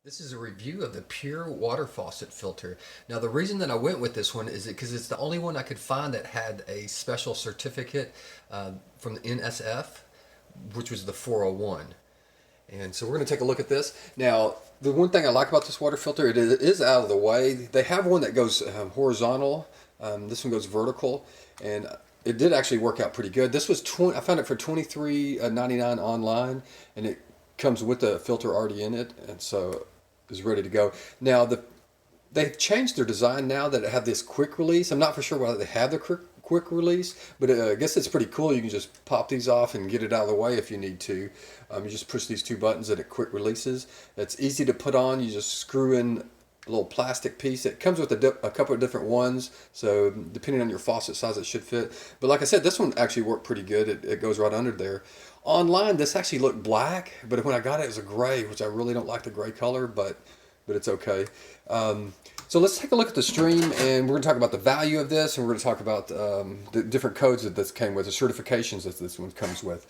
This is a review of the PUR water faucet filter. Now the reason that I went with this one is because it's the only one I could find that had a special certificate from the NSF, which was the 401. And so we're going to take a look at this. Now, the one thing I like about this water filter, it is out of the way. They have one that goes horizontal. This one goes vertical, and it did actually work out pretty good. This was I found it for $23.99 online, and it comes with the filter already in it, and so is ready to go. Now they've changed their design now that it have this quick release. I'm not for sure why they have the quick release, but I guess it's pretty cool. You can just pop these off and get it out of the way if you need to. You just push these two buttons and it quick releases. It's easy to put on. You just screw in a little plastic piece. It comes with a couple of different ones, so depending on your faucet size, it should fit. But like I said, this one actually worked pretty good. It goes right under there. Online, this actually looked black, but when I got it, it was a gray, which I really don't like the gray color, but it's okay. So let's take a look at the stream, and we're going to talk about the value of this, and we're going to talk about the different codes that this came with, the certifications that this one comes with.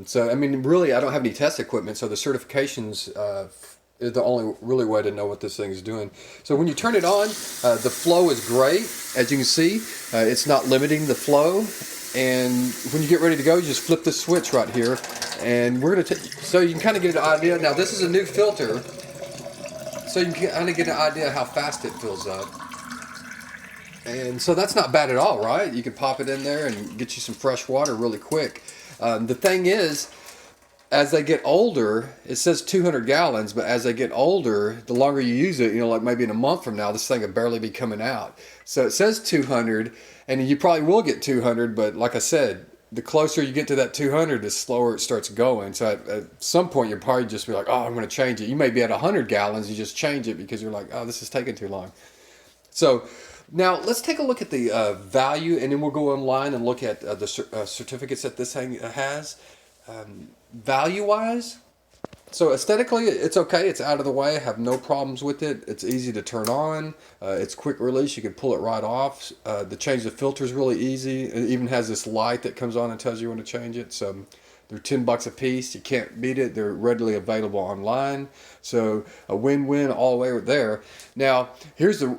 So, I mean, really, I don't have any test equipment, so the certifications is the only really way to know what this thing is doing. So when you turn it on, the flow is great. As you can see, it's not limiting the flow. And when you get ready to go, you just flip the switch right here, and we're going to so you can kind of get an idea. Now this is a new filter, so you can kind of get an idea how fast it fills up. And so that's not bad at all, right? You can pop it in there and get you some fresh water really quick. The thing is, as they get older, it says 200 gallons, but as they get older, the longer you use it, like maybe in a month from now, this thing will barely be coming out. So it says 200, and you probably will get 200, but like I said, the closer you get to that 200, the slower it starts going. So at some point, you'll probably just be like, oh, I'm going to change it. You may be at 100 gallons, you just change it because you're like, oh, this is taking too long. So now let's take a look at the value, and then we'll go online and look at the certificates that this thing has. Value-wise, so aesthetically, it's okay. It's out of the way. I have no problems with it. It's easy to turn on. It's quick release. You can pull it right off. The change the filter is really easy. It even has this light that comes on and tells you when to change it. So they're $10 a piece. You can't beat it. They're readily available online. So a win-win all the way there. Now, here's the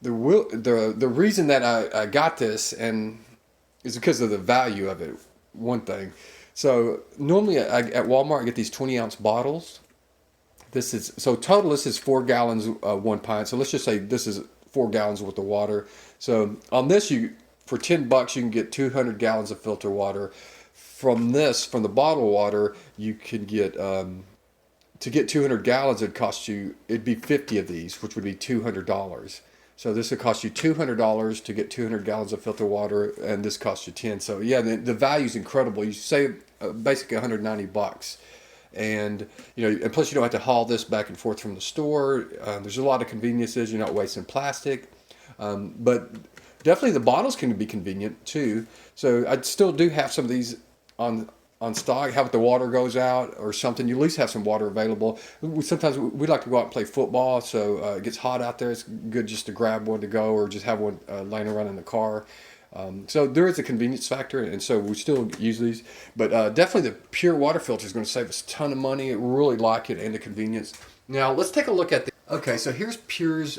reason that I got this, and is because of the value of it. One thing. So normally at Walmart I get these 20-ounce bottles. This is total. This is 4 gallons, 1 pint. So let's just say this is 4 gallons worth of water. So on this, for $10 you can get 200 gallons of filter water. From the bottled water, you can get to get 200 gallons. It'd be 50 of these, which would be $200. So this would cost you $200 to get 200 gallons of filter water, and this costs you 10. So yeah, the value is incredible. You save basically $190, and and plus you don't have to haul this back and forth from the store. There's a lot of conveniences. You're not wasting plastic, but definitely the bottles can be convenient too. So I still do have some of these on stock. How if the water goes out or something, you at least have some water available. Sometimes we like to go out and play football, so it gets hot out there. It's good just to grab one to go, or just have one laying around in the car. So there is a convenience factor, and so we still use these. But definitely the PUR water filter is going to save us a ton of money. I really like it, and the convenience. Now let's take a look at the. Okay, so here's PUR's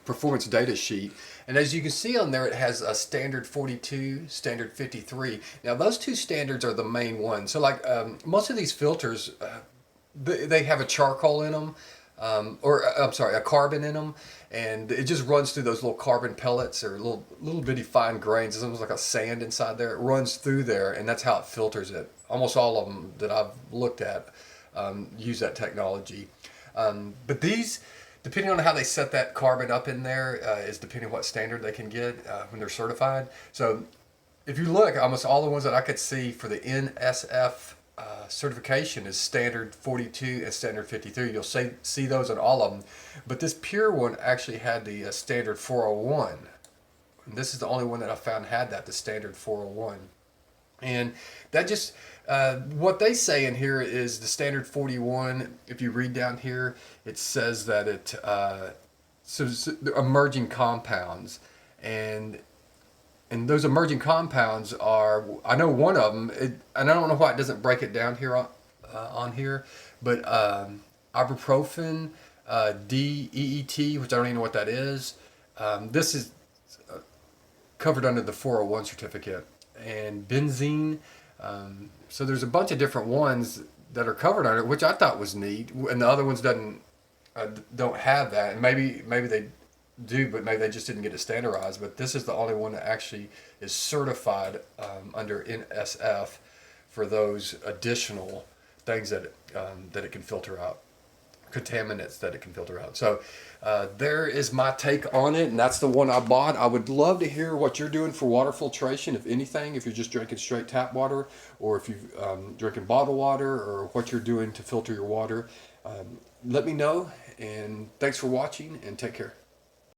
performance data sheet. And as you can see on there, it has a standard 42, standard 53. Now those two standards are the main ones. So like most of these filters, they have a charcoal in them, I'm sorry, a carbon in them. And it just runs through those little carbon pellets or little bitty fine grains. It's almost like a sand inside there. It runs through there, and that's how it filters it. Almost all of them that I've looked at use that technology. But these, depending on how they set that carbon up in there, is depending on what standard they can get when they're certified. So if you look, almost all the ones that I could see for the NSF certification is standard 42 and standard 53. You'll see those on all of them. But this PUR one actually had the standard 401. And this is the only one that I found had that, the standard 401. And that just, what they say in here is the standard 41. If you read down here, it says that so emerging compounds. And those emerging compounds are, I know one of them, and I don't know why it doesn't break it down here on here, but ibuprofen, DEET, which I don't even know what that is. This is covered under the 401 certificate, and benzene. So there's a bunch of different ones that are covered under it, which I thought was neat, and the other ones don't have that. And maybe they do, but maybe they just didn't get it standardized. But this is the only one that actually is certified under NSF for those additional things that it can filter out, contaminants that it can filter out. So there is my take on it, and that's the one I bought. I would love to hear what you're doing for water filtration, if anything, if you're just drinking straight tap water, or if you're drinking bottled water, or what you're doing to filter your water. Let me know, and thanks for watching, and take care.